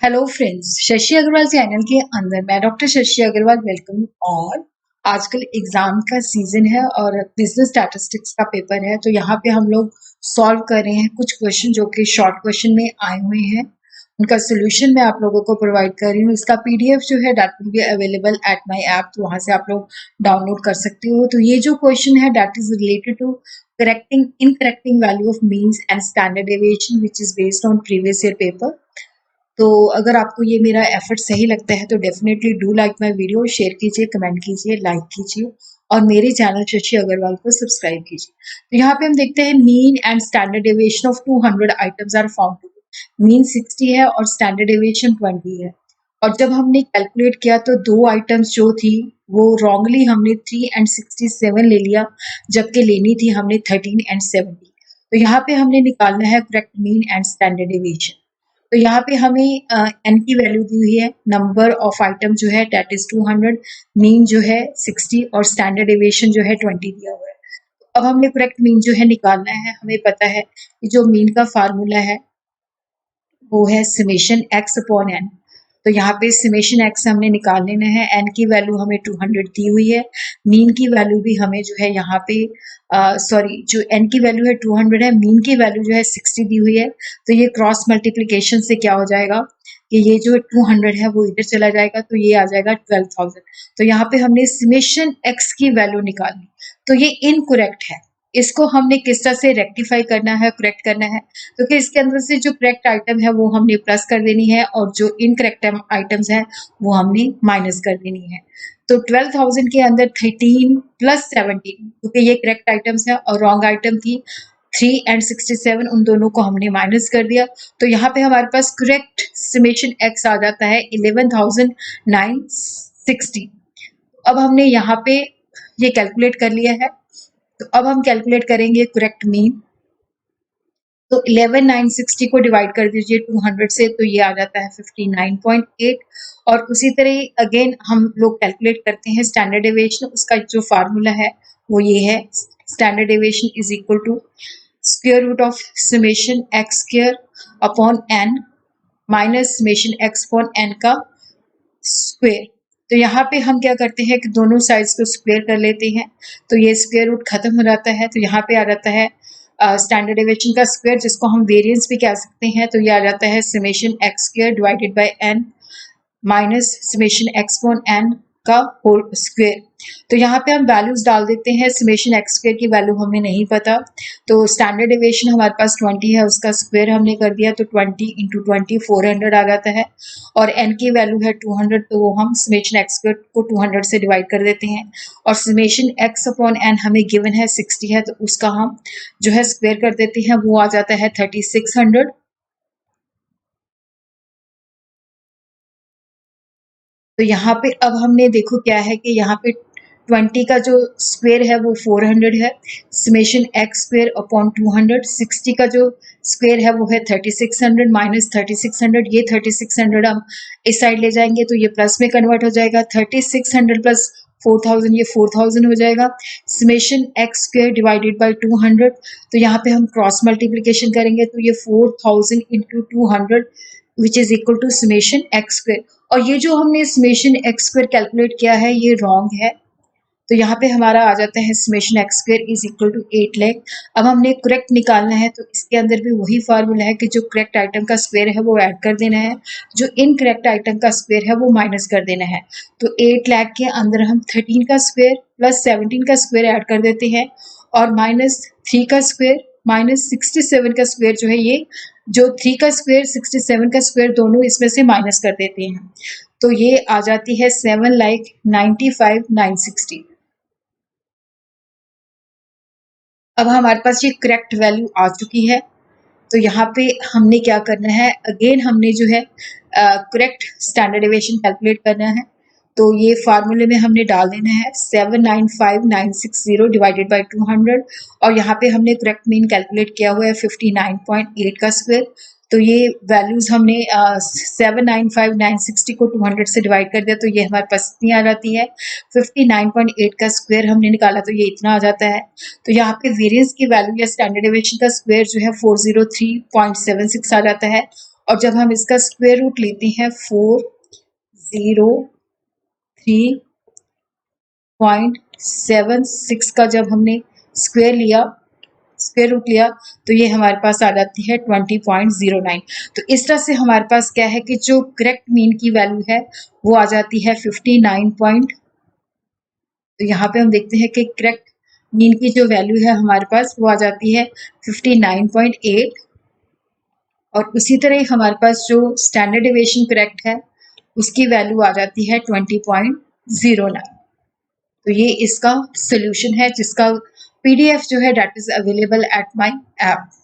Hello friends, Shashi Agarwal channel के अंदर मैं डॉक्टर शशि अग्रवाल वेलकम। और आजकल एग्जाम का सीजन है और बिजनेस स्टैटिस्टिक्स का पेपर है, तो यहाँ पे हम लोग सॉल्व कर रहे हैं कुछ क्वेश्चन जो कि शॉर्ट क्वेश्चन में आए हुए हैं। उनका सोल्यूशन मैं आप लोगों को प्रोवाइड कर रही हूँ। इसका पीडीएफ जो है that will be available at my app, तो वहाँ से आप लोग डाउनलोड कर सकते हो। तो ये जो क्वेश्चन है that is related to correcting incorrecting value of means and standard deviation which is based on previous year paper. तो अगर आपको ये मेरा एफर्ट सही लगता है तो definitely do like my video, share कीजिए, कमेंट कीजिए, लाइक कीजिए और मेरे चैनल शशि अग्रवाल को सब्सक्राइब कीजिए। तो यहाँ पे हम देखते हैं mean and standard deviation of 200 items are found to be. Mean 60 है और स्टैंडर्ड डेविएशन 20 है। और जब हमने कैलकुलेट किया तो दो आइटम्स जो थी वो रॉन्गली हमने 3 एंड 67 ले लिया, जबकि लेनी थी हमने 13 एंड 70। तो यहाँ पे हमने निकालना है correct mean and standard deviation. तो यहाँ पे हमें एन की वैल्यू दी हुई है, नंबर ऑफ आइटम जो है दैट इज 200, मीन जो है 60 और स्टैंडर्ड डेविएशन जो है 20 दिया हुआ है। अब हमें करेक्ट मीन जो है निकालना है। हमें पता है कि जो मीन का फार्मूला है वो है समेशन एक्स अपॉन एन। तो यहाँ पे समेशन एक्स हमने निकाल लेना है। एन की वैल्यू हमें 200 दी हुई है, मीन की वैल्यू भी हमें जो है यहाँ पे सॉरी जो एन की वैल्यू है 200 है, मीन की वैल्यू जो है 60 दी हुई है। तो ये क्रॉस मल्टीप्लीकेशन से क्या हो जाएगा कि ये जो 200 है वो इधर चला जाएगा, तो ये आ जाएगा 12,000। तो यहाँ पे हमने समेशन एक्स की वैल्यू निकाली, तो ये इनकरेक्ट है। इसको हमने किस तरह से रेक्टिफाई करना है, करेक्ट करना है, क्योंकि इसके अंदर से जो करेक्ट आइटम है वो हमने प्लस कर देनी है और जो इनकरेक्ट आइटम्स है वो हमने माइनस कर देनी है। तो 12,000 के अंदर 13 प्लस 17, क्योंकि ये करेक्ट आइटम्स है और रॉन्ग आइटम थी 3 एंड 67, उन दोनों को हमने माइनस कर दिया। तो यहाँ पे हमारे पास करेक्ट समेशन एक्स आ जाता है 11,960। अब हमने यहाँ पे ये कैलकुलेट कर लिया है, तो अब हम कैलकुलेट करेंगे करेक्ट मीन। तो 11,960 को डिवाइड कर दीजिए 200 से, तो ये आ जाता है 59.8। और उसी तरह अगेन हम लोग कैलकुलेट करते हैं स्टैंडर्ड डेविएशन। उसका जो फार्मूला है वो ये है, standard deviation is equal to square root of summation x square upon n minus summation x upon n का स्क्वायर। तो यहाँ पे हम क्या करते हैं कि दोनों साइड्स को स्क्वायर कर लेते हैं, तो ये स्क्वायर रूट खत्म हो जाता है। तो यहाँ पे आ जाता है स्टैंडर्ड डेविएशन का स्क्वायर, जिसको हम वेरिएंस भी कह सकते हैं। तो ये आ जाता है summation x square divided by n minus summation x upon n का होल स्क्वायर। तो यहाँ पे हम वैल्यूज डाल देते हैं। समेशन एक्स स्क्वायर की वैल्यू हमें नहीं पता, तो स्टैंडर्ड डेविएशन हमारे पास 20 है, उसका स्क्वायर हमने कर दिया, तो 20 इंटू 20 400 आ जाता है। और एन की वैल्यू है 200, तो वो हम समेशन एक्स स्क्वायर को 200 से डिवाइड कर देते हैं। और समेशन एक्स अपॉन एन हमें गिवन है 60 है, तो उसका हम जो है स्क्वायर कर देते हैं, वो आ जाता है 3600। तो यहाँ पे अब हमने देखो क्या है कि यहाँ पे 20 का जो स्क्वायर है वो 400 है, समेशन एक्स स्क्वायर अपॉन 200। 60 का जो स्क्वायर है वो है 3600 माइनस 3600। ये 3600 हम इस साइड ले जाएंगे तो ये प्लस में कन्वर्ट हो जाएगा। 3600 प्लस 4000, ये 4000 हो जाएगा। Summation x square divided by 200, तो यहाँ पे हम क्रॉस मल्टीप्लीकेशन करेंगे, तो ये 4000 into 200 which is equal to summation x square. और ये जो हमने समेशन एक्स स्क्वायर कैलकुलेट किया है ये रॉन्ग है, तो यहाँ पे हमारा आ जाता है summation x square is equal to 8 lakh. अब हमने करेक्ट निकालना है, तो इसके अंदर भी वही फार्मूला है कि जो करेक्ट आइटम का स्क्वायर है वो ऐड कर देना है, जो इनकरेक्ट आइटम का स्क्वायर है वो माइनस कर देना है। तो 8 लाख के अंदर हम 13 का स्क्वायर प्लस 17 का स्क्वायर ऐड कर देते हैं, और माइनस 3 का स्क्वायर माइनस 67 का स्क्वायर जो है, ये जो 3 का स्क्वायर 67 का स्क्वायर दोनों इसमें से माइनस कर देते हैं, तो ये आ जाती है 7,95,960। अब हमारे पास ये करेक्ट वैल्यू आ चुकी है, तो यहाँ पे हमने क्या करना है, अगेन हमने जो है करेक्ट स्टैंडर्ड डेविएशन कैलकुलेट करना है। तो ये फार्मूले में हमने डाल देना है 795,960 डिवाइडेड बाई 200, और यहाँ पे हमने करेक्ट मीन कैलकुलेट किया हुआ है 59.8 का स्क्वायर। तो ये वैल्यूज हमने 795,960 को 200 से डिवाइड कर दिया, तो ये हमारे पास इतनी आ जाती है। 59.8 का स्क्वायर हमने निकाला, तो ये इतना आ जाता है। तो यहाँ पे वेरिएंस की वैल्यू या स्टैंडर्ड डेविएशन का स्क्वायर जो है 403.76 आ जाता है, और जब हम इसका स्क्वायर रूट लेते हैं 403.76 का जब हमने स्क्वायर रूट लिया तो ये हमारे पास आ जाती है 20.09। तो इस तरह से हमारे पास क्या है कि जो करेक्ट मीन की वैल्यू है वो आ जाती है 59 तो यहाँ पे हम देखते हैं कि करेक्ट मीन की जो वैल्यू है हमारे पास वो आ जाती है 59.8 और उसी तरह हमारे पास जो स्टैंडर्ड डेविएशन करेक्ट है उसकी वैल्यू आ जाती है 20.09। तो ये इसका सोल्यूशन है जिसका PDF जो है that is available at my app.